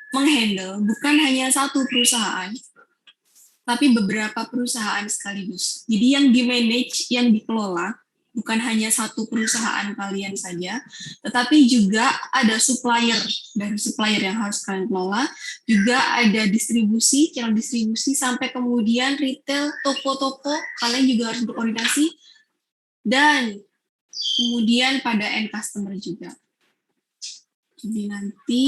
menghandle bukan hanya satu perusahaan, tapi beberapa perusahaan sekaligus. Jadi yang di-manage, yang dikelola, bukan hanya satu perusahaan kalian saja, tetapi juga ada supplier, dari supplier yang harus kalian kelola, juga ada distribusi, channel distribusi, sampai kemudian retail, toko-toko, kalian juga harus berkoordinasi, dan kemudian pada end customer juga. Jadi nanti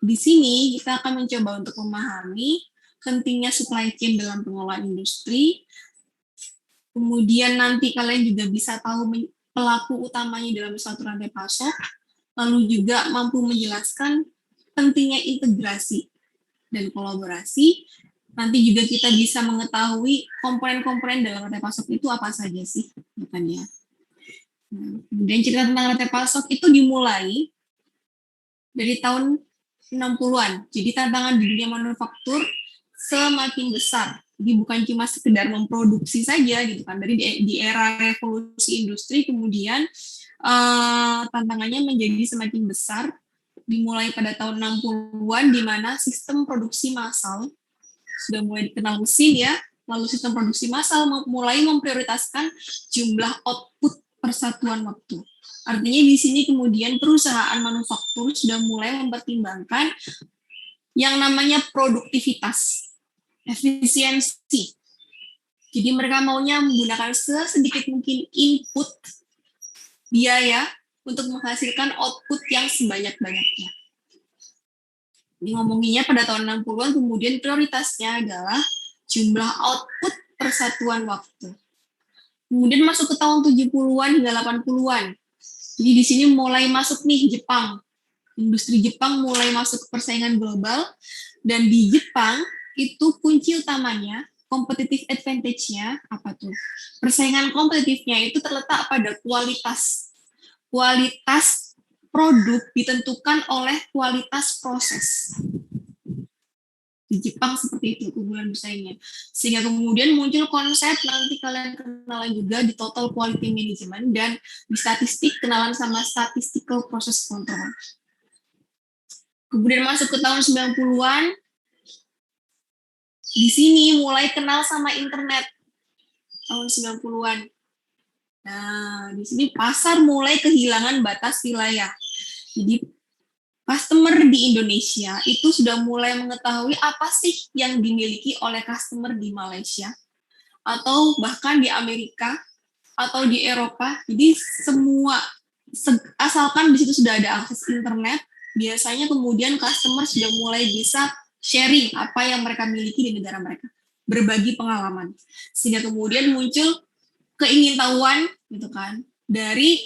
di sini kita akan mencoba untuk memahami pentingnya supply chain dalam pengelolaan industri. Kemudian nanti kalian juga bisa tahu pelaku utamanya dalam suatu rantai pasok, lalu juga mampu menjelaskan pentingnya integrasi dan kolaborasi. Nanti juga kita bisa mengetahui komponen-komponen dalam rantai pasok itu apa saja sih, bukan ya? Kemudian cerita tentang rantai pasok itu dimulai dari tahun 60-an. Jadi tantangan di dunia manufaktur semakin besar. Jadi bukan cuma sekedar memproduksi saja gitu kan. Dari di era revolusi industri kemudian tantangannya menjadi semakin besar dimulai pada tahun 60-an di mana sistem produksi massal sudah mulai dikenal mesin ya. Lalu sistem produksi massal mulai memprioritaskan jumlah output per satuan waktu. Artinya di sini kemudian perusahaan manufaktur sudah mulai mempertimbangkan yang namanya produktivitas, efisiensi. Jadi mereka maunya menggunakan sesedikit mungkin input biaya untuk menghasilkan output yang sebanyak-banyaknya. Ini ngomonginnya pada tahun 60-an, kemudian prioritasnya adalah jumlah output per satuan waktu. Kemudian masuk ke tahun 70-an hingga 80-an. Jadi di sini mulai masuk nih Jepang. Industri Jepang mulai masuk ke persaingan global, dan di Jepang itu kunci utamanya, competitive advantage-nya apa tuh? Persaingan kompetitifnya itu terletak pada kualitas. Kualitas produk ditentukan oleh kualitas proses. Di Jepang seperti itu keunggulan bersaingnya. Sehingga kemudian muncul konsep, nanti kalian kenalan juga di total quality management, dan di statistik kenalan sama statistical process control. Kemudian masuk ke tahun 90-an, di sini mulai kenal sama internet tahun 90-an. Nah, di sini pasar mulai kehilangan batas wilayah. Jadi customer di Indonesia itu sudah mulai mengetahui apa sih yang dimiliki oleh customer di Malaysia, atau bahkan di Amerika, atau di Eropa. Jadi semua, asalkan di situ sudah ada akses internet, biasanya kemudian customer sudah mulai bisa sharing apa yang mereka miliki di negara mereka, berbagi pengalaman. Sehingga kemudian muncul keingintahuan gitu kan dari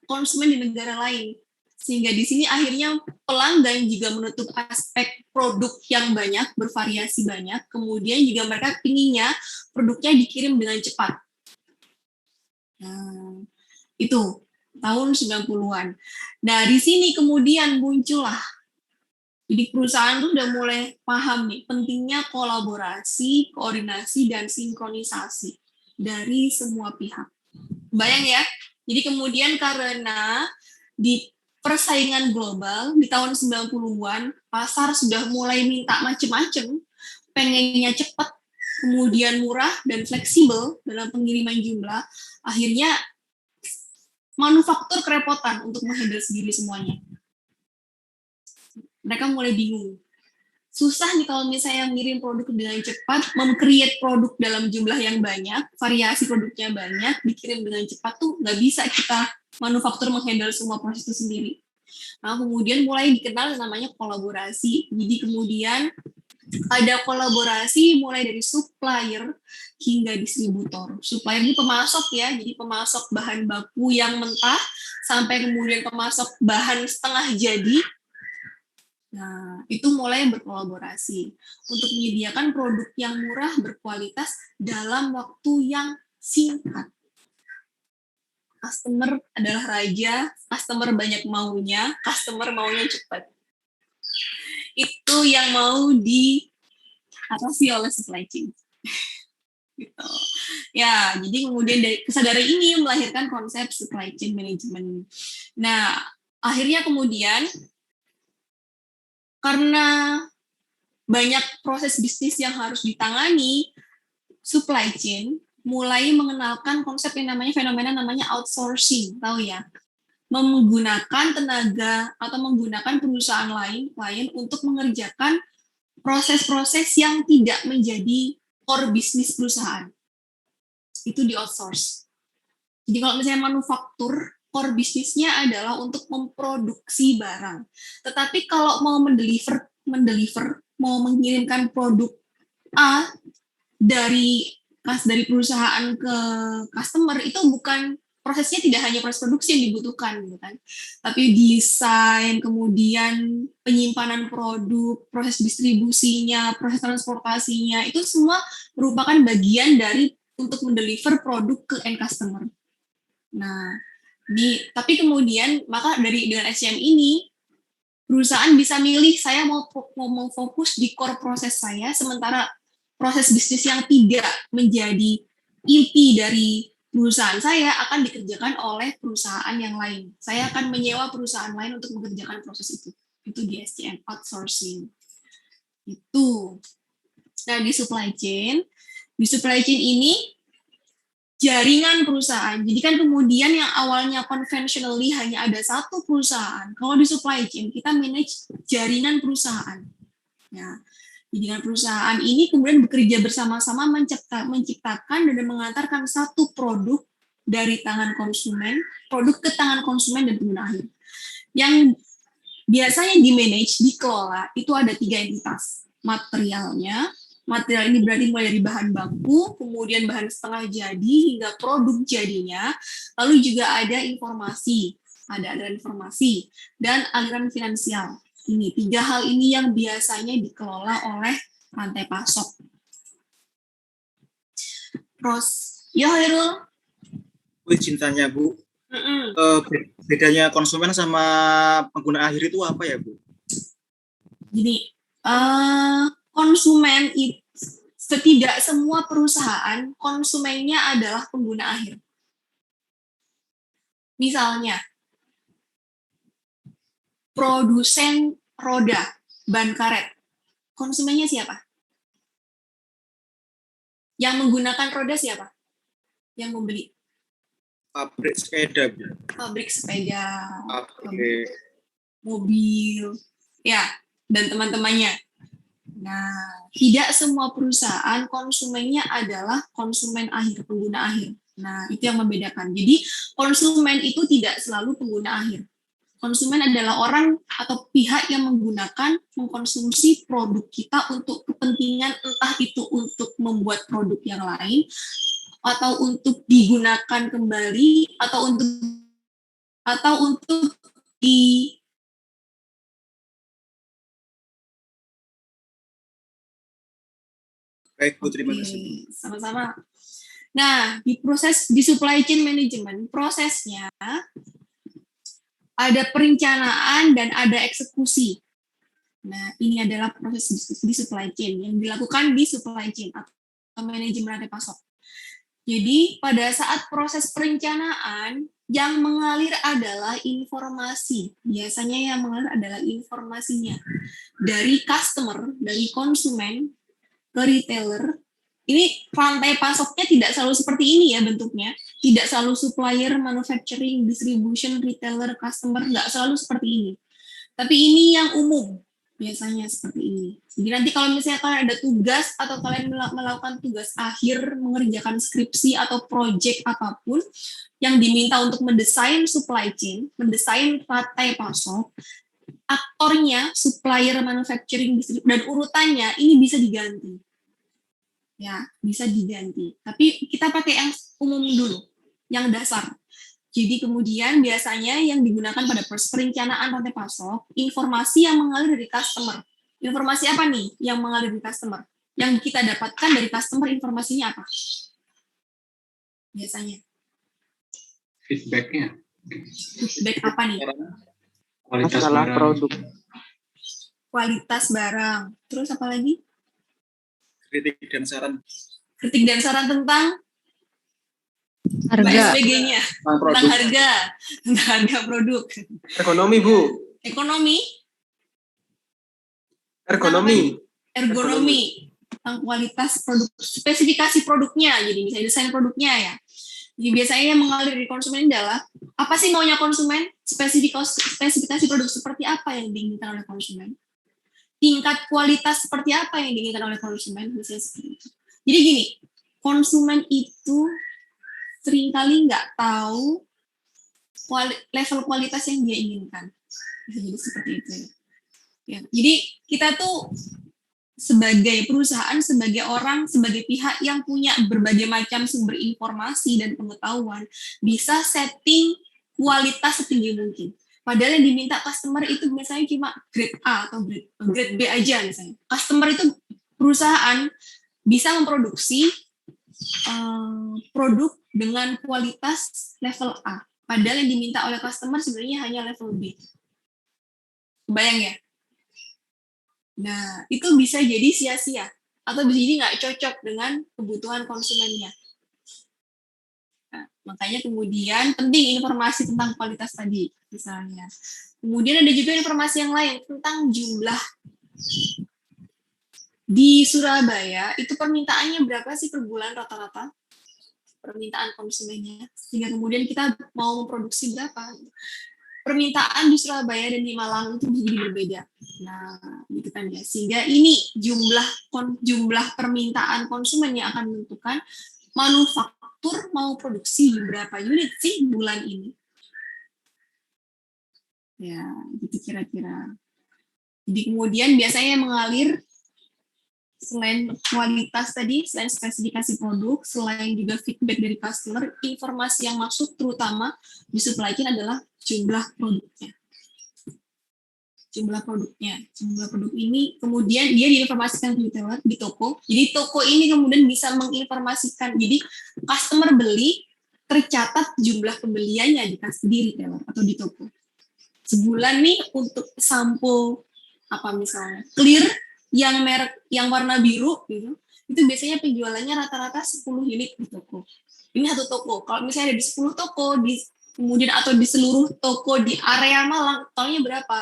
konsumen di negara lain. Sehingga di sini akhirnya pelanggan juga menutup aspek produk yang banyak, bervariasi banyak, kemudian juga mereka pinginnya produknya dikirim dengan cepat. Nah, itu tahun 90-an. Nah, di sini kemudian muncullah, jadi perusahaan tuh udah mulai paham nih pentingnya kolaborasi, koordinasi, dan sinkronisasi dari semua pihak. Bayang ya, jadi kemudian karena di persaingan global di tahun 90-an, pasar sudah mulai minta macam-macam, pengennya cepat, kemudian murah dan fleksibel dalam pengiriman jumlah, akhirnya manufaktur kerepotan untuk menghandle sendiri semuanya. Mereka mulai bingung. Susah nih kalau misalnya ngirim produk dengan cepat, mem-create produk dalam jumlah yang banyak, variasi produknya banyak, dikirim dengan cepat tuh nggak bisa kita manufaktur menghandle semua proses itu sendiri. Nah, kemudian mulai dikenal namanya kolaborasi. Jadi kemudian ada kolaborasi mulai dari supplier hingga distributor. Supplier ini pemasok ya, jadi pemasok bahan baku yang mentah sampai kemudian pemasok bahan setengah jadi. Nah, itu mulai berkolaborasi untuk menyediakan produk yang murah, berkualitas dalam waktu yang singkat. Customer adalah raja, customer banyak maunya, customer maunya cepat. Itu yang mau diatasi oleh supply chain. Gitu. Ya, jadi kemudian dari kesadaran ini melahirkan konsep supply chain management. Nah, akhirnya kemudian karena banyak proses bisnis yang harus ditangani, supply chain mulai mengenalkan konsep yang namanya fenomena namanya outsourcing, tahu ya? Menggunakan tenaga atau menggunakan perusahaan lain klien untuk mengerjakan proses-proses yang tidak menjadi core bisnis perusahaan. Itu di outsource. Jadi kalau misalnya manufaktur, core bisnisnya adalah untuk memproduksi barang. Tetapi kalau mau mendeliver, mau mengirimkan produk A dari perusahaan ke customer, itu bukan prosesnya, tidak hanya proses produksi yang dibutuhkan gitu kan, tapi desain, kemudian penyimpanan produk, proses distribusinya, proses transportasinya, itu semua merupakan bagian dari untuk mendeliver produk ke end customer. Nah, tapi kemudian maka dengan SCM ini perusahaan bisa milih, saya mau fokus di core proses saya, sementara proses bisnis yang tidak menjadi inti dari perusahaan saya akan dikerjakan oleh perusahaan yang lain. Saya akan menyewa perusahaan lain untuk mengerjakan proses itu. Itu di SCM, outsourcing. Itu. Nah, di supply chain ini jaringan perusahaan. Jadi kan kemudian yang awalnya conventionally hanya ada satu perusahaan, kalau di supply chain kita manage jaringan perusahaan. Ya. Jaringan perusahaan ini kemudian bekerja bersama-sama menciptakan dan mengantarkan satu produk dari tangan konsumen, produk ke tangan konsumen dan pengguna akhir. Yang biasanya di-manage, dikelola, itu ada 3 entitas. Material ini berarti mulai dari bahan baku, kemudian bahan setengah jadi, hingga produk jadinya, lalu juga ada informasi, ada aliran informasi, dan aliran finansial. Ini 3 hal ini yang biasanya dikelola oleh rantai pasok. Ya, Hairul? Bu, izin tanya, Bu. Bedanya konsumen sama pengguna akhir itu apa ya, Bu? Jadi, konsumen itu, tidak semua perusahaan konsumennya adalah pengguna akhir. Misalnya, produsen roda, ban karet, konsumennya siapa? Yang menggunakan roda siapa? Yang membeli? Pabrik sepeda, Bu. Pabrik sepeda, Pabrik mobil, ya, dan teman-temannya. Nah, tidak semua perusahaan konsumennya adalah konsumen akhir, pengguna akhir. Nah, itu yang membedakan. Jadi, konsumen itu tidak selalu pengguna akhir. Konsumen adalah orang atau pihak yang mengkonsumsi produk kita untuk kepentingan, entah itu untuk membuat produk yang lain, atau untuk digunakan kembali, atau untuk di Baik, Bu, terima kasih. Sama-sama. Nah, di supply chain management, prosesnya ada perencanaan dan ada eksekusi. Nah, ini adalah proses di supply chain yang dilakukan di supply chain atau manajemen rantai pasok. Jadi, pada saat proses perencanaan, yang mengalir adalah informasi. Biasanya yang mengalir adalah informasinya. Dari customer, dari konsumen, ke retailer. Ini rantai pasoknya tidak selalu seperti ini ya bentuknya. Tidak selalu supplier, manufacturing, distribution, retailer, customer, nggak selalu seperti ini. Tapi ini yang umum, biasanya seperti ini. Jadi nanti kalau misalnya kalian ada tugas atau kalian melakukan tugas akhir, mengerjakan skripsi atau project apapun, yang diminta untuk mendesain supply chain, mendesain rantai pasok, aktornya, supplier, manufacturing, dan urutannya, ini bisa diganti. Ya, bisa diganti. Tapi kita pakai yang umum dulu, yang dasar. Jadi kemudian biasanya yang digunakan pada perencanaan rantai pasok, informasi yang mengalir dari customer. Informasi apa nih yang mengalir dari customer? Yang kita dapatkan dari customer, informasinya apa? Biasanya. Feedback-nya. Feedback apa nih? Kualitas barang. Produk. Kualitas barang. Terus apa lagi? Kritik dan saran. Kritik dan saran tentang harga. Sebagainya. Tentang harga produk. Ekonomi, Bu. Ekonomi. Ergonomi. ergonomi, tentang kualitas produk, spesifikasi produknya, jadi bisa desain produknya ya. Jadi biasanya yang mengalir dari konsumen adalah apa sih maunya konsumen, spesifikasi produk seperti apa yang diinginkan oleh konsumen, tingkat kualitas seperti apa yang diinginkan oleh konsumen, misalnya seperti itu. Jadi gini, konsumen itu seringkali nggak tahu level kualitas yang dia inginkan. Bisa jadi seperti itu ya. Ya. Jadi kita tuh sebagai perusahaan, sebagai orang, sebagai pihak yang punya berbagai macam sumber informasi dan pengetahuan, bisa setting kualitas setinggi mungkin. Padahal yang diminta customer itu biasanya cuma grade A atau grade B aja misalnya. Customer itu perusahaan bisa memproduksi produk dengan kualitas level A. Padahal yang diminta oleh customer sebenarnya hanya level B. Kebayang ya? Nah, itu bisa jadi sia-sia. Atau bisa jadi nggak cocok dengan kebutuhan konsumennya. Nah, makanya kemudian penting informasi tentang kualitas tadi, misalnya. Kemudian ada juga informasi yang lain tentang jumlah. Di Surabaya, itu permintaannya berapa sih per bulan rata-rata? Permintaan konsumennya. Sehingga kemudian kita mau memproduksi berapa. Permintaan di Surabaya dan di Malang itu jadi berbeda. Nah, gitu kan ya. Sehingga ini jumlah permintaan konsumen yang akan menentukan manufaktur mau produksi berapa unit sih bulan ini. Ya, gitu kira-kira. Jadi kemudian biasanya mengalir selain kualitas tadi, selain spesifikasi produk, selain juga feedback dari customer, informasi yang masuk terutama di supply chain adalah jumlah produknya. Jumlah produk ini kemudian dia diinformasikan ke retailer di toko. Jadi toko ini kemudian bisa menginformasikan. Jadi customer beli tercatat jumlah pembeliannya di retailer atau di toko. Sebulan nih untuk sampo apa misalnya clear yang merek yang warna biru gitu. Itu biasanya penjualannya rata-rata 10 unit di toko. Ini satu toko. Kalau misalnya ada di 10 toko kemudian atau di seluruh toko di area Malang, totalnya berapa?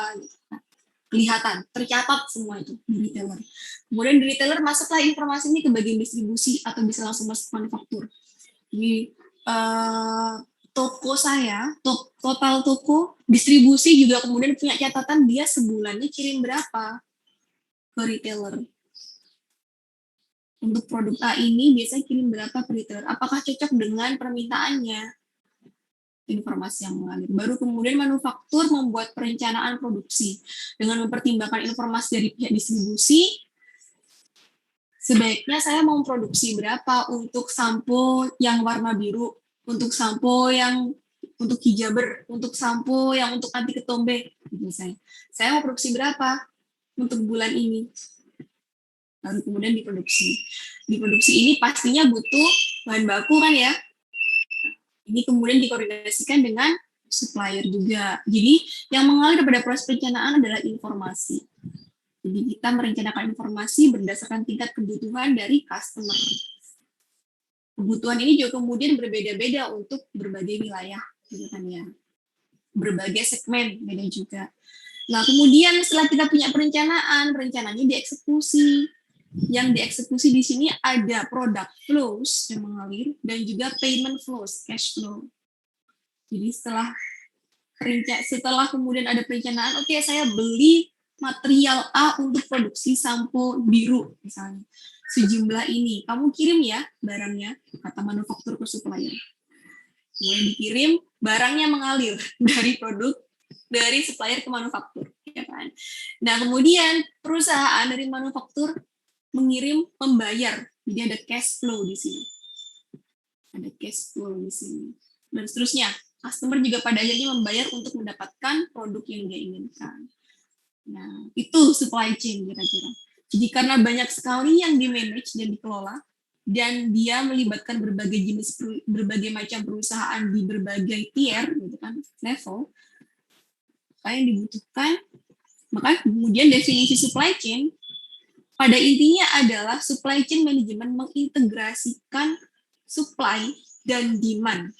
Nah, kelihatan, tercatat semua itu di retailer. Kemudian di retailer masuklah informasi ini ke bagian distribusi atau bisa langsung masuk ke manufaktur. Jadi toko saya, total toko, distribusi juga kemudian punya catatan dia sebulannya kirim berapa ke retailer. Untuk produk A ini biasanya kirim berapa ke retailer? Apakah cocok dengan permintaannya? Informasi yang mengalir. Baru kemudian manufaktur membuat perencanaan produksi dengan mempertimbangkan informasi dari pihak distribusi. Sebaiknya saya mau produksi berapa untuk sampo yang warna biru, untuk sampo yang untuk hijaber, untuk sampo yang untuk anti ketombe. Misalnya, saya mau produksi berapa untuk bulan ini. Lalu kemudian diproduksi. Diproduksi ini pastinya butuh bahan baku kan ya. Ini kemudian dikoordinasikan dengan supplier juga. Jadi yang mengalir pada proses perencanaan adalah informasi. Jadi kita merencanakan informasi berdasarkan tingkat kebutuhan dari customer. Kebutuhan ini juga kemudian berbeda-beda untuk berbagai wilayah, gitu kan ya. Berbagai segmen beda juga. Nah kemudian setelah kita punya perencanaannya dieksekusi. Yang dieksekusi di sini ada product flows yang mengalir dan juga payment flows, cash flow. Jadi setelah kemudian ada perencanaan, oke, saya beli material A untuk produksi sampo biru misalnya. Sejumlah ini, kamu kirim ya barangnya, kata manufaktur ke supplier. Kemudian dikirim, barangnya mengalir dari supplier ke manufaktur. Ya kan? Nah kemudian perusahaan dari manufaktur membayar. Jadi ada cash flow di sini. Ada cash flow di sini. Dan seterusnya. Customer juga pada akhirnya membayar untuk mendapatkan produk yang dia inginkan. Nah, itu supply chain kira-kira. Jadi karena banyak sekali yang di-manage dan dikelola, dan dia melibatkan berbagai macam perusahaan di berbagai tier, gitu kan, level, apa yang dibutuhkan, maka kemudian definisi supply chain pada intinya adalah supply chain management mengintegrasikan supply dan demand,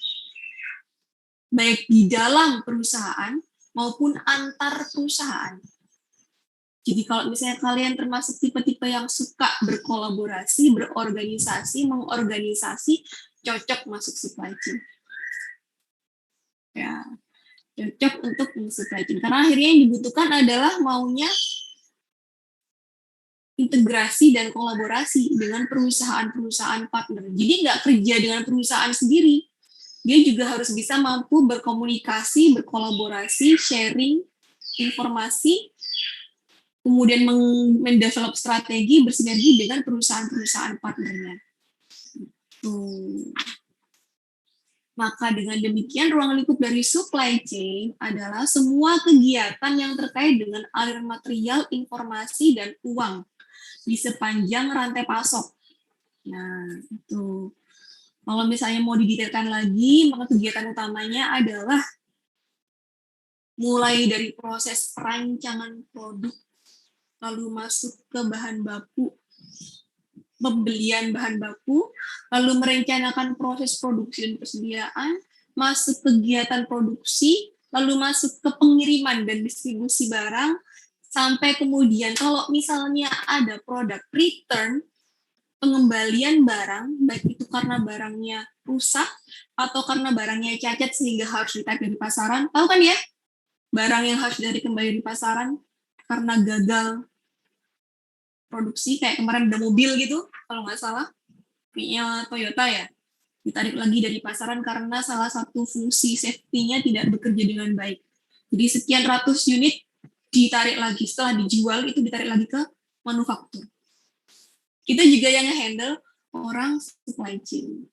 baik di dalam perusahaan maupun antar perusahaan. Jadi kalau misalnya kalian termasuk tipe-tipe yang suka berkolaborasi, berorganisasi, mengorganisasi, cocok masuk supply chain. Ya, cocok untuk supply chain. Karena akhirnya yang dibutuhkan adalah maunya integrasi dan kolaborasi dengan perusahaan-perusahaan partner. Jadi nggak kerja dengan perusahaan sendiri. Dia juga harus bisa mampu berkomunikasi, berkolaborasi, sharing informasi, kemudian mendevelop strategi bersinergi dengan perusahaan-perusahaan partnernya. Maka dengan demikian ruang lingkup dari supply chain adalah semua kegiatan yang terkait dengan aliran material, informasi, dan uang di sepanjang rantai pasok. Nah, itu. Kalau misalnya mau didetailkan lagi, maka kegiatan utamanya adalah mulai dari proses perancangan produk, lalu masuk ke bahan baku, pembelian bahan baku, lalu merencanakan proses produksi dan persediaan, masuk kegiatan produksi, lalu masuk ke pengiriman dan distribusi barang, sampai kemudian kalau misalnya ada produk return, pengembalian barang, baik itu karena barangnya rusak atau karena barangnya cacat sehingga harus ditarik dari pasaran. Tahu kan ya, barang yang harus ditarik kembali di pasaran karena gagal produksi, kayak kemarin ada mobil gitu, kalau nggak salah, punya Toyota ya, ditarik lagi dari pasaran karena salah satu fungsi safety-nya tidak bekerja dengan baik. Jadi sekian ratus unit ditarik lagi, setelah dijual itu ditarik lagi ke manufaktur. Kita juga yang handle orang supply chain.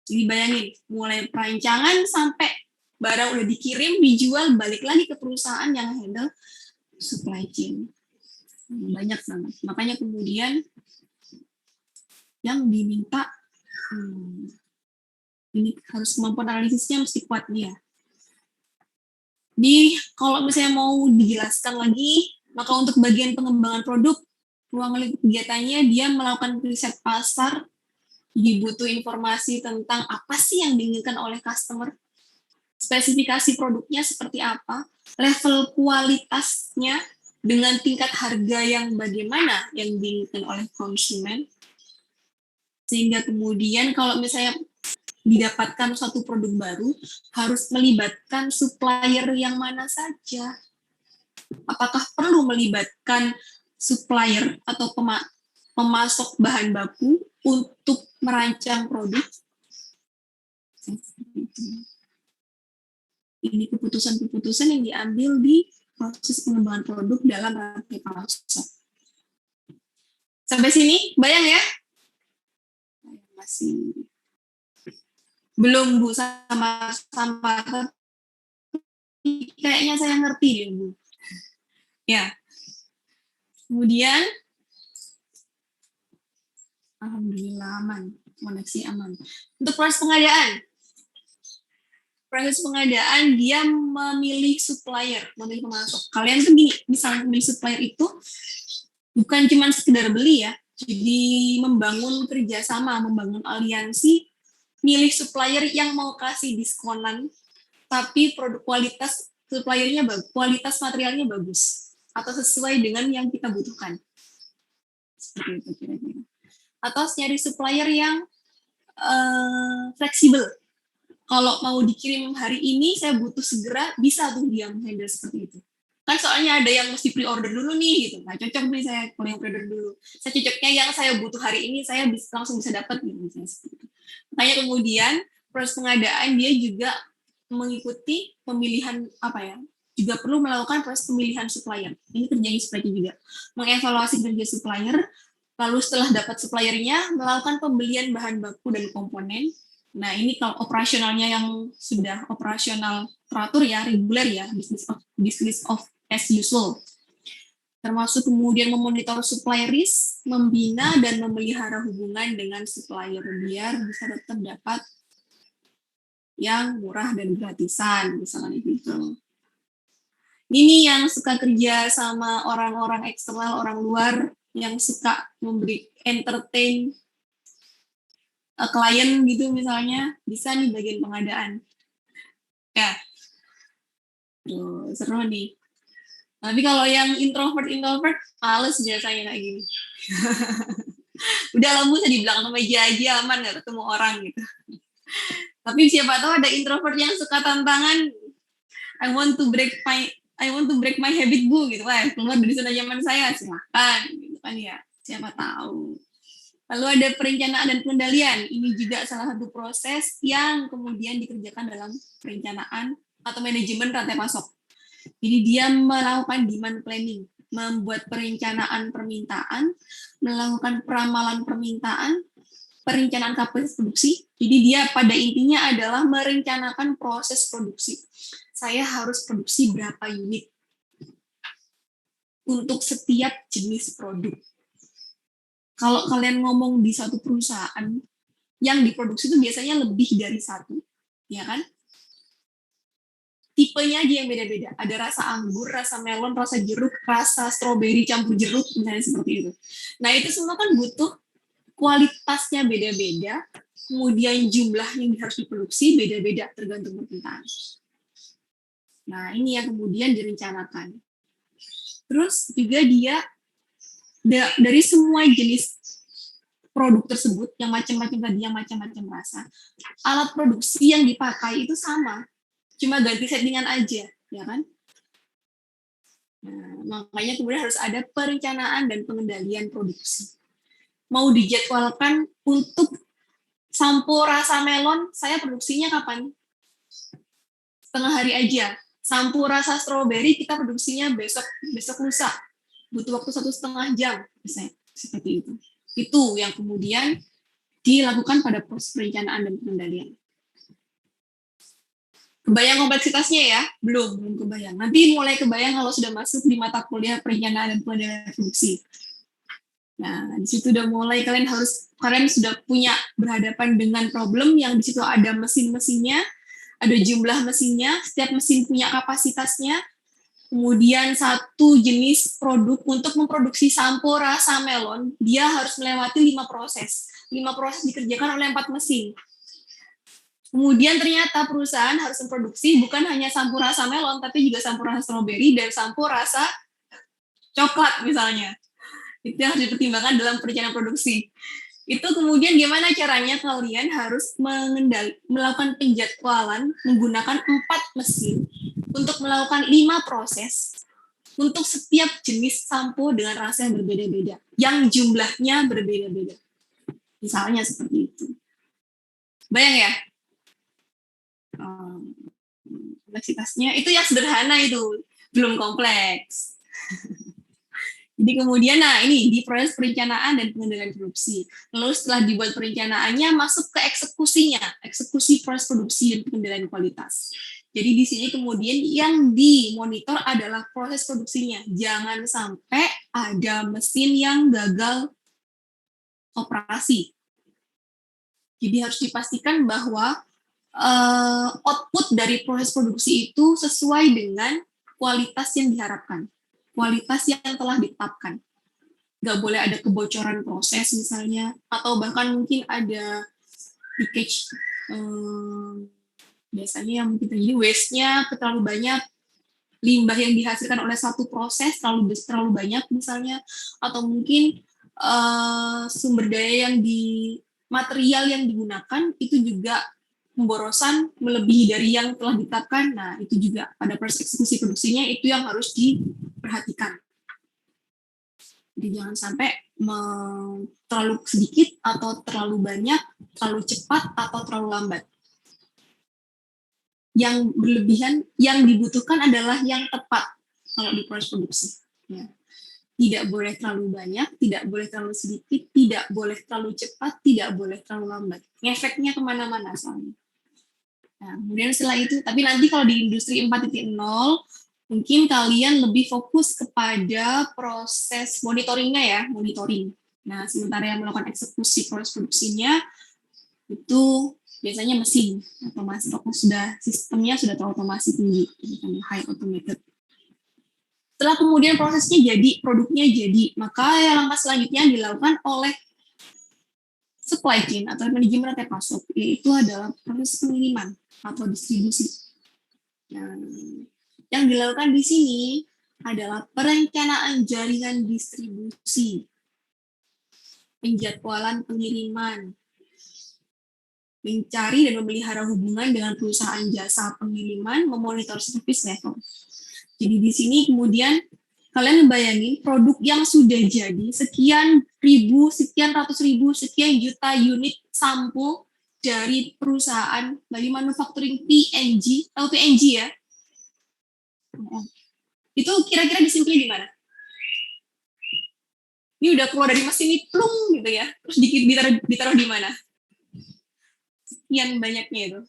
Jadi bayangin, mulai perancangan sampai barang udah dikirim, dijual, balik lagi ke perusahaan yang handle supply chain. Banyak banget. Makanya kemudian yang diminta, ini harus kemampuan analisisnya mesti kuat nih ya. Kalau misalnya mau dijelaskan lagi, maka untuk bagian pengembangan produk, ruang lingkup kegiatannya dia melakukan riset pasar, dibutuh informasi tentang apa sih yang diinginkan oleh customer, spesifikasi produknya seperti apa, level kualitasnya dengan tingkat harga yang bagaimana yang diinginkan oleh konsumen, sehingga kemudian kalau misalnya didapatkan suatu produk baru, harus melibatkan supplier yang mana saja. Apakah perlu melibatkan supplier atau pemasok bahan baku untuk merancang produk? Ini keputusan-keputusan yang diambil di proses pengembangan produk dalam rantai pasok. Sampai sini, bayang ya? Masih belum Bu, sama kayaknya saya ngerti deh Bu. Ya. Kemudian alhamdulillah aman, koneksi aman. Untuk proses pengadaan. Proses pengadaan dia memilih supplier, memilih pemasok. Kalian tuh gini, misalnya memilih supplier itu bukan cuma sekedar beli ya, jadi membangun kerjasama, membangun aliansi, milih supplier yang mau kasih diskonan, tapi produk kualitas suppliernya bagus, kualitas materialnya bagus atau sesuai dengan yang kita butuhkan. Seperti itu kira-kira. Atau nyari supplier yang fleksibel. Kalau mau dikirim hari ini, saya butuh segera, bisa tuh dia handle seperti itu. Kan soalnya ada yang mesti pre-order dulu nih, gitu. Nah, cocok nih saya kalau yang pre-order dulu. Saya cocoknya yang saya butuh hari ini, saya langsung bisa dapat gitu. Makanya kemudian proses pengadaan dia juga mengikuti pemilihan juga perlu melakukan proses pemilihan supplier. Ini kerjanya supplier juga. Mengevaluasi kerja supplier, lalu setelah dapat suppliernya, melakukan pembelian bahan baku dan komponen. Nah, ini kalau operasionalnya yang sudah operasional teratur ya, reguler ya, business of as usual. Termasuk kemudian memonitor supplier risk, membina dan memelihara hubungan dengan supplier biar bisa tetap dapat yang murah dan gratisan, misalnya gitu. Ini yang suka kerja sama orang-orang eksternal, orang luar, yang suka memberi entertain klien gitu misalnya, bisa nih bagian pengadaan. Ya, tuh, seru nih. Tapi kalau yang introvert males biasanya kayak gini. Udah lah Bu, di belakang meja aja aman, nggak ketemu orang gitu. Tapi siapa tahu ada introvert yang suka tantangan, I want to break my habit Bu gitu. Wah, keluar dari zona nyaman saya, silakan gitu kan ya. Siapa tahu. Lalu ada perencanaan dan pengendalian. Ini juga salah satu proses yang kemudian dikerjakan dalam perencanaan atau manajemen rantai pasok. Jadi dia melakukan demand planning, membuat perencanaan permintaan, melakukan peramalan permintaan, perencanaan kapasitas produksi. Jadi dia pada intinya adalah merencanakan proses produksi. Saya harus produksi berapa unit untuk setiap jenis produk. Kalau kalian ngomong di satu perusahaan, yang diproduksi itu biasanya lebih dari satu, ya kan? Tipenya aja yang beda-beda. Ada rasa anggur, rasa melon, rasa jeruk, rasa stroberi campur jeruk, misalnya seperti itu. Nah, itu semua kan butuh kualitasnya beda-beda, kemudian jumlah yang harus diproduksi beda-beda tergantung permintaan. Nah, ini yang kemudian direncanakan. Terus juga dia dari semua jenis produk tersebut, yang macam-macam tadi, yang macam-macam rasa, alat produksi yang dipakai itu sama, cuma ganti settingan aja, ya kan? Nah, makanya kemudian harus ada perencanaan dan pengendalian produksi. Mau dijadwalkan untuk sampo rasa melon, saya produksinya kapan? Setengah hari aja. Sampo rasa stroberi kita produksinya besok lusa. Butuh waktu 1,5 jam, misalnya seperti itu. Itu yang kemudian dilakukan pada proses perencanaan dan pengendalian. Kebayang kompleksitasnya ya? Belum kebayang. Nanti mulai kebayang kalau sudah masuk di mata kuliah perencanaan dan pengendalian produksi. Nah, di situ udah mulai kalian sudah punya berhadapan dengan problem yang di situ ada mesin-mesinnya, ada jumlah mesinnya, setiap mesin punya kapasitasnya. Kemudian satu jenis produk untuk memproduksi sampo rasa melon, dia harus melewati 5 proses. 5 proses dikerjakan oleh 4 mesin. Kemudian ternyata perusahaan harus memproduksi bukan hanya sampo rasa melon, tapi juga sampo rasa stroberi dan sampo rasa coklat misalnya. Itu yang harus dipertimbangkan dalam perencanaan produksi. Itu kemudian gimana caranya kalian harus melakukan penjadwalan menggunakan 4 mesin untuk melakukan 5 proses untuk setiap jenis sampo dengan rasa yang berbeda-beda, yang jumlahnya berbeda-beda. Misalnya seperti itu. Bayang ya? Kompleksitasnya itu yang sederhana itu, belum kompleks. Jadi kemudian, ini di proses perencanaan dan pengendalian produksi. Lalu setelah dibuat perencanaannya, masuk ke eksekusinya, eksekusi proses produksi dan pengendalian kualitas. Jadi di sini kemudian yang dimonitor adalah proses produksinya. Jangan sampai ada mesin yang gagal operasi. Jadi harus dipastikan bahwa output dari proses produksi itu sesuai dengan kualitas yang diharapkan, kualitas yang telah ditetapkan. Nggak boleh ada kebocoran proses misalnya, atau bahkan mungkin ada leakage, biasanya yang mungkin terjadi waste-nya terlalu banyak, limbah yang dihasilkan oleh satu proses terlalu banyak misalnya, atau mungkin sumber daya material yang digunakan itu juga pemborosan melebihi dari yang telah ditetapkan. Nah, itu juga pada proses eksekusi produksinya itu yang harus diperhatikan. Jadi jangan sampai terlalu sedikit atau terlalu banyak, terlalu cepat atau terlalu lambat. Yang berlebihan, yang dibutuhkan adalah yang tepat kalau di proses produksi. Ya. Tidak boleh terlalu banyak, tidak boleh terlalu sedikit, tidak boleh terlalu cepat, tidak boleh terlalu lambat. Ngefeknya kemana-mana soalnya. Nah, kemudian setelah itu, tapi nanti kalau di industri 4.0, mungkin kalian lebih fokus kepada proses monitoringnya ya, monitoring. Nah, sementara yang melakukan eksekusi proses produksinya, itu biasanya mesin, otomasi, sistemnya sudah terotomasi tinggi, high automated. Setelah kemudian prosesnya jadi, produknya jadi, maka langkah selanjutnya yang dilakukan oleh supply chain atau manajemen rantai pasok, yaitu adalah proses pengiriman atau distribusi. Nah, yang dilakukan di sini adalah perencanaan jaringan distribusi, penjadwalan pengiriman, mencari dan memelihara hubungan dengan perusahaan jasa pengiriman, memonitor service level. Jadi di sini kemudian kalian bayangin produk yang sudah jadi sekian ribu, sekian ratus ribu, sekian juta unit sampul dari perusahaan dari manufacturing PNG, tahu PNG ya? Itu kira-kira disimpannya di mana? Ini udah keluar dari mesin ini plung gitu ya, terus ditaruh di mana? Sekian banyaknya itu.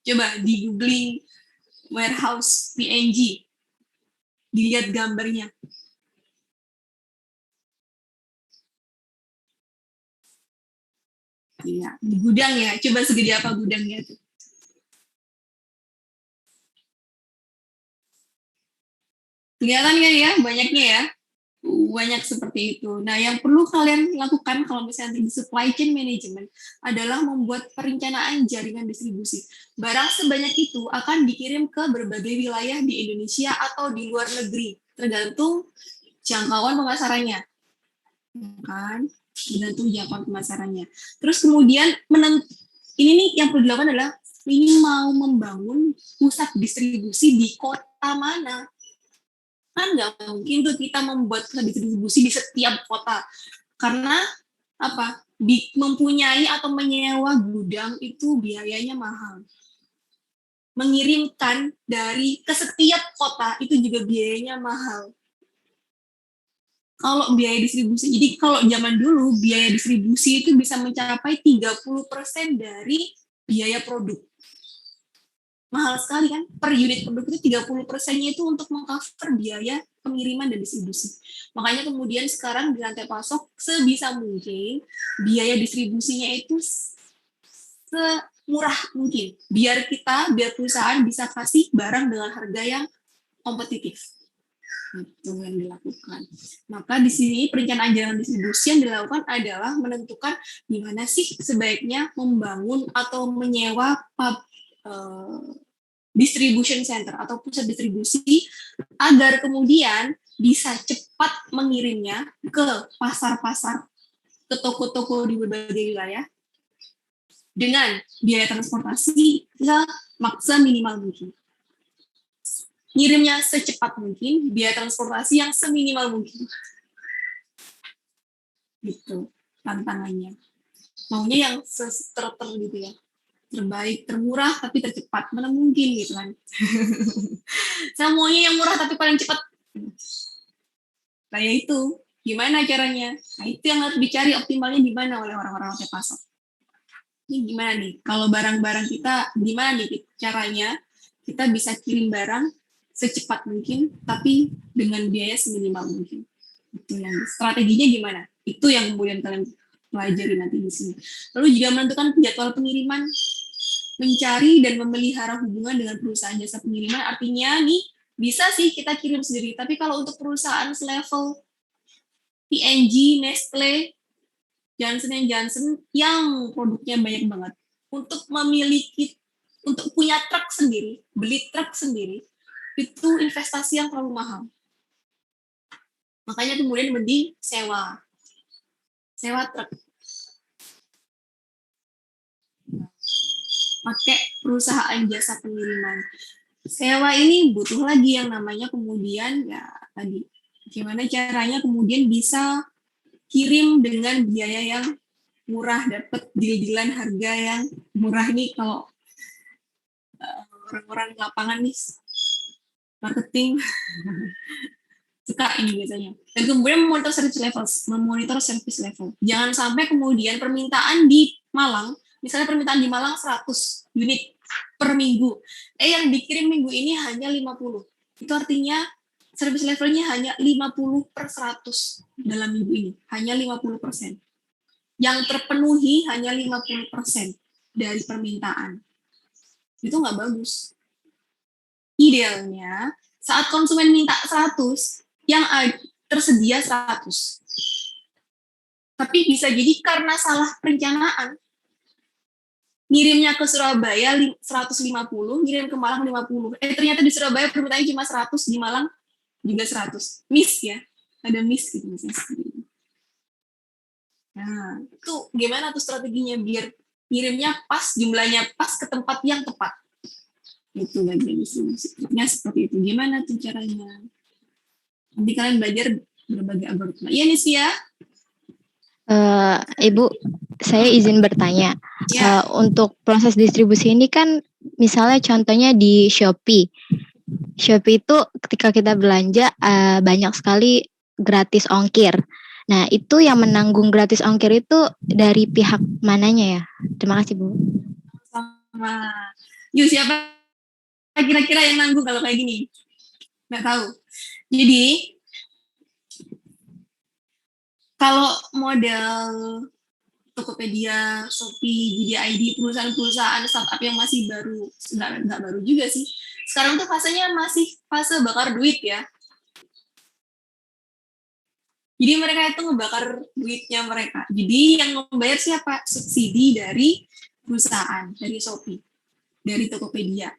Coba di googling warehouse PNG, dilihat gambarnya. Iya, di gudang ya. Coba segede apa gudangnya tuh? Kelihatan kan ya, banyaknya ya. Banyak seperti itu. Nah, yang perlu kalian lakukan kalau misalnya di supply chain management adalah membuat perencanaan jaringan distribusi. Barang sebanyak itu akan dikirim ke berbagai wilayah di Indonesia atau di luar negeri, tergantung jangkauan pemasarannya. Kan? Tergantung jangkauan pemasarannya. Terus kemudian ini nih yang perlu dilakukan adalah ini mau membangun pusat distribusi di kota mana? Kan nggak mungkin tuh kita membuat distribusi di setiap kota, karena apa, mempunyai atau menyewa gudang itu biayanya mahal, mengirimkan dari ke setiap kota itu juga biayanya mahal. Kalau biaya distribusi, jadi kalau zaman dulu biaya distribusi itu bisa mencapai 30% dari biaya produk. Mahal sekali kan, per unit produk itu 30%-nya itu untuk mengcover biaya pengiriman dan distribusi. Makanya kemudian sekarang di rantai pasok sebisa mungkin biaya distribusinya itu semurah mungkin, biar perusahaan bisa kasih barang dengan harga yang kompetitif. Itu yang dilakukan. Maka di sini perencanaan jaringan distribusi yang dilakukan adalah menentukan di mana sih sebaiknya membangun atau menyewa distribution center atau pusat distribusi agar kemudian bisa cepat mengirimnya ke pasar-pasar, ke toko-toko di berbagai wilayah dengan biaya transportasi maksa minimal mungkin. Ngirimnya secepat mungkin, biaya transportasi yang seminimal mungkin. Gitu tantangannya. Maunya yang terbaik gitu ya. Terbaik, termurah, tapi tercepat. Mana mungkin gitu kan. Saya maunya yang murah tapi paling cepat. Kayak itu. Gimana caranya? Nah, itu yang harus dicari optimalnya di mana oleh orang-orang rantai pasok. Ini gimana nih? Kalau barang-barang kita, gimana nih caranya kita bisa kirim barang secepat mungkin, tapi dengan biaya seminimal mungkin. Itu yang strateginya gimana? Itu yang kemudian kalian pelajari nanti di sini. Lalu juga menentukan jadwal pengiriman, mencari dan memelihara hubungan dengan perusahaan jasa pengiriman. Artinya nih bisa sih kita kirim sendiri, tapi kalau untuk perusahaan selevel P&G, Nestle, Johnson & Johnson yang produknya banyak banget, untuk punya truk sendiri, beli truk sendiri, itu investasi yang terlalu mahal. Makanya kemudian mending sewa truk. Pakai perusahaan jasa pengiriman. Sewa ini butuh lagi yang namanya kemudian ya tadi gimana caranya kemudian bisa kirim dengan biaya yang murah, dapat deal-dealan harga yang murah nih kalau orang-orang lapangan nih marketing suka ini biasanya. Dan kemudian memonitor service level. Jangan sampai kemudian permintaan di Malang, misalnya permintaan di Malang 100 unit per minggu. Yang dikirim minggu ini hanya 50. Itu artinya service levelnya hanya 50/100 dalam minggu ini. Hanya 50%. Yang terpenuhi hanya 50% dari permintaan. Itu nggak bagus. Idealnya, saat konsumen minta 100, yang tersedia 100. Tapi bisa jadi karena salah perencanaan, ngirimnya ke Surabaya 150, ngirim ke Malang 50. Ternyata di Surabaya permintaannya cuma 100, di Malang juga 100. Miss ya, ada miss gitu misalnya. Nah, itu gimana tuh strateginya biar ngirimnya pas, jumlahnya pas ke tempat yang tepat. Itu bagian distribusinya seperti itu. Gimana tuh caranya? Nanti kalian belajar berbagai algoritma. Iya nih sih ya. Ibu, saya izin bertanya. Ya. Untuk proses distribusi ini kan misalnya contohnya di Shopee. Shopee itu ketika kita belanja banyak sekali gratis ongkir. Nah, itu yang menanggung gratis ongkir itu dari pihak mananya ya? Terima kasih, Bu. Sama. Yuk, siapa kira-kira yang nanggung kalau kayak gini? Nggak tahu. Jadi, kalau model Tokopedia, Shopee, JDID, perusahaan-perusahaan startup yang masih baru, nggak baru juga sih. Sekarang tuh fasenya masih fase bakar duit ya. Jadi mereka itu ngebakar duitnya mereka. Jadi yang membayar siapa? Subsidi dari perusahaan, dari Shopee, dari Tokopedia.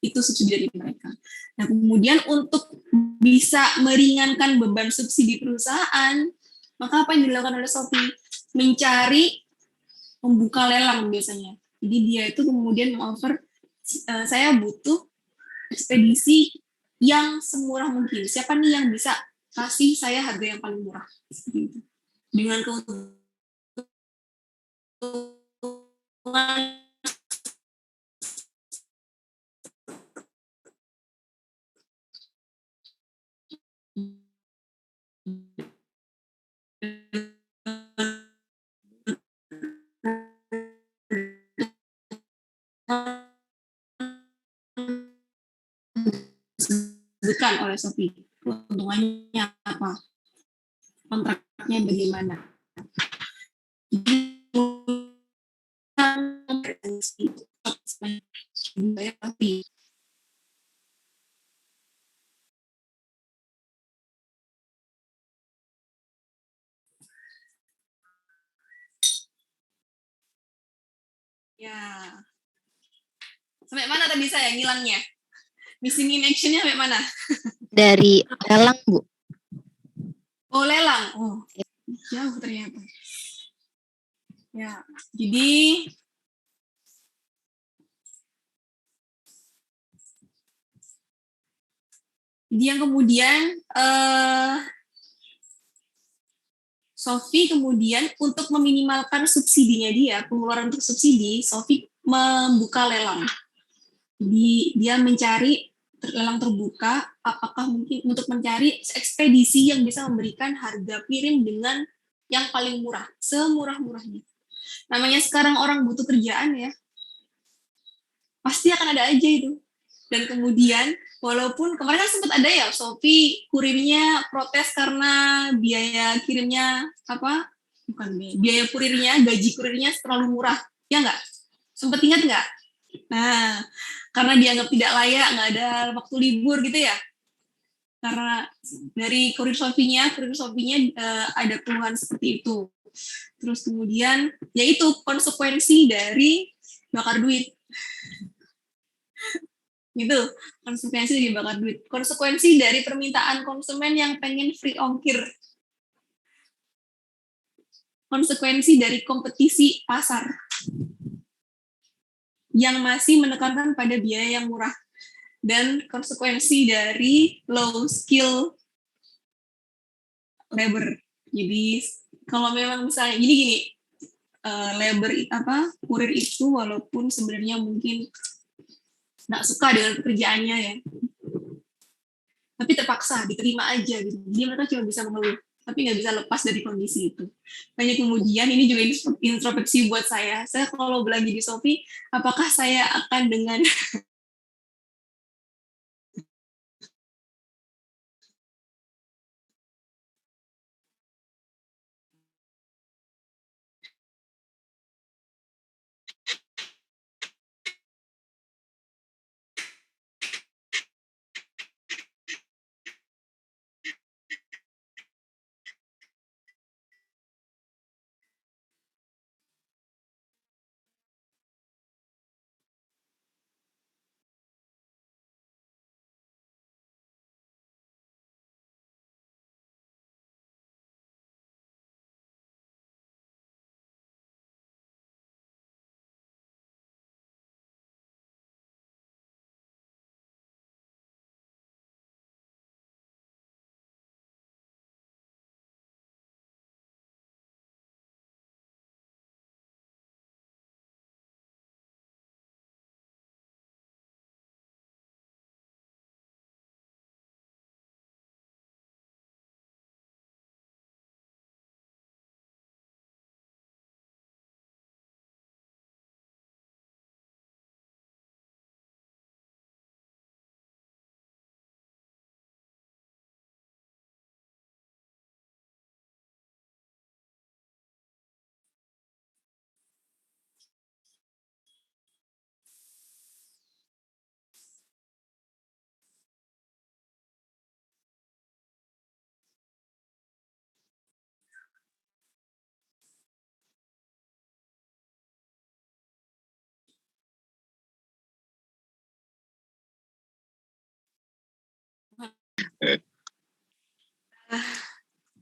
Itu subsidi dari mereka. Nah, kemudian untuk bisa meringankan beban subsidi perusahaan, maka apa yang dilakukan oleh Shopee? Mencari membuka lelang biasanya. Jadi dia itu kemudian mengoffer, saya butuh ekspedisi yang semurah mungkin. Siapa nih yang bisa kasih saya harga yang paling murah? Dengan keuntungan disebutkan oleh Shopee. Keuntungannya apa? Kontraknya bagaimana? Ya. Sampai mana tadi saya ngilangnya? Missing in action-nya sampai mana? Dari lelang, Bu. Oh, lelang. Oh, jauh ternyata. Ya, jadi yang kemudian Sophie kemudian untuk meminimalkan subsidinya dia, pengeluaran untuk subsidi, Sophie membuka lelang. Jadi dia mencari lelang terbuka, apakah mungkin untuk mencari ekspedisi yang bisa memberikan harga kirim dengan yang paling murah, semurah-murahnya. Namanya sekarang orang butuh kerjaan ya, pasti akan ada aja itu. Dan kemudian walaupun kemarin kan sempat ada ya Shopee kurirnya protes karena biaya kirimnya bukan biaya kurirnya, gaji kurirnya terlalu murah, ya nggak? Sempat ingat nggak? Nah, karena dianggap tidak layak, nggak ada waktu libur gitu ya. Karena dari kurir Shopee-nya ada keluhan seperti itu. Terus kemudian yaitu konsekuensi dari bakar duit. Gitu, konsekuensi dari bakar duit. Konsekuensi dari permintaan konsumen yang pengen free ongkir. Konsekuensi dari kompetisi pasar yang masih menekankan pada biaya yang murah. Dan konsekuensi dari low skill labor. Jadi kalau memang misalnya gini, labor kurir itu walaupun sebenarnya mungkin nggak suka dengan pekerjaannya ya, tapi terpaksa diterima aja gitu. Jadi mereka cuma bisa mengeluh, tapi nggak bisa lepas dari kondisi itu. Banyak kemudian ini juga introspeksi buat saya. Saya kalau belanja di Shopee, apakah saya akan dengan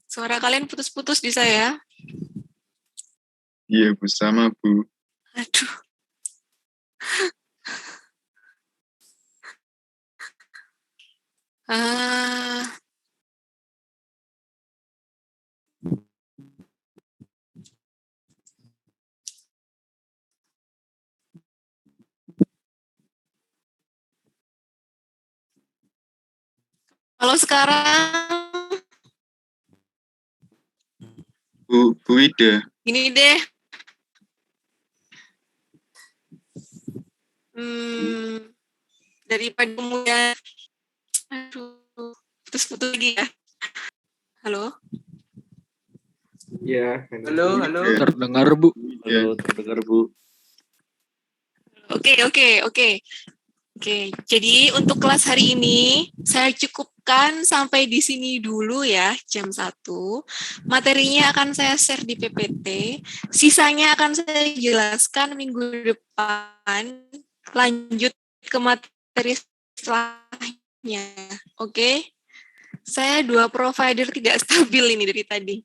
Suara kalian putus-putus di saya. Iya, Bu, sama, Bu. Aduh. Kalau sekarang Bu Ida. gini deh. Daripada kemudian aduh, putus-putus lagi ya. Halo? Iya. Halo. Terdengar, Bu. Halo, terdengar, Bu. Oke. Jadi untuk kelas hari ini saya cukupkan sampai di sini dulu ya, jam 1. Materinya akan saya share di PPT. Sisanya akan saya jelaskan minggu depan. Lanjut ke materi setelahnya. Oke? Saya 2 provider tidak stabil ini dari tadi.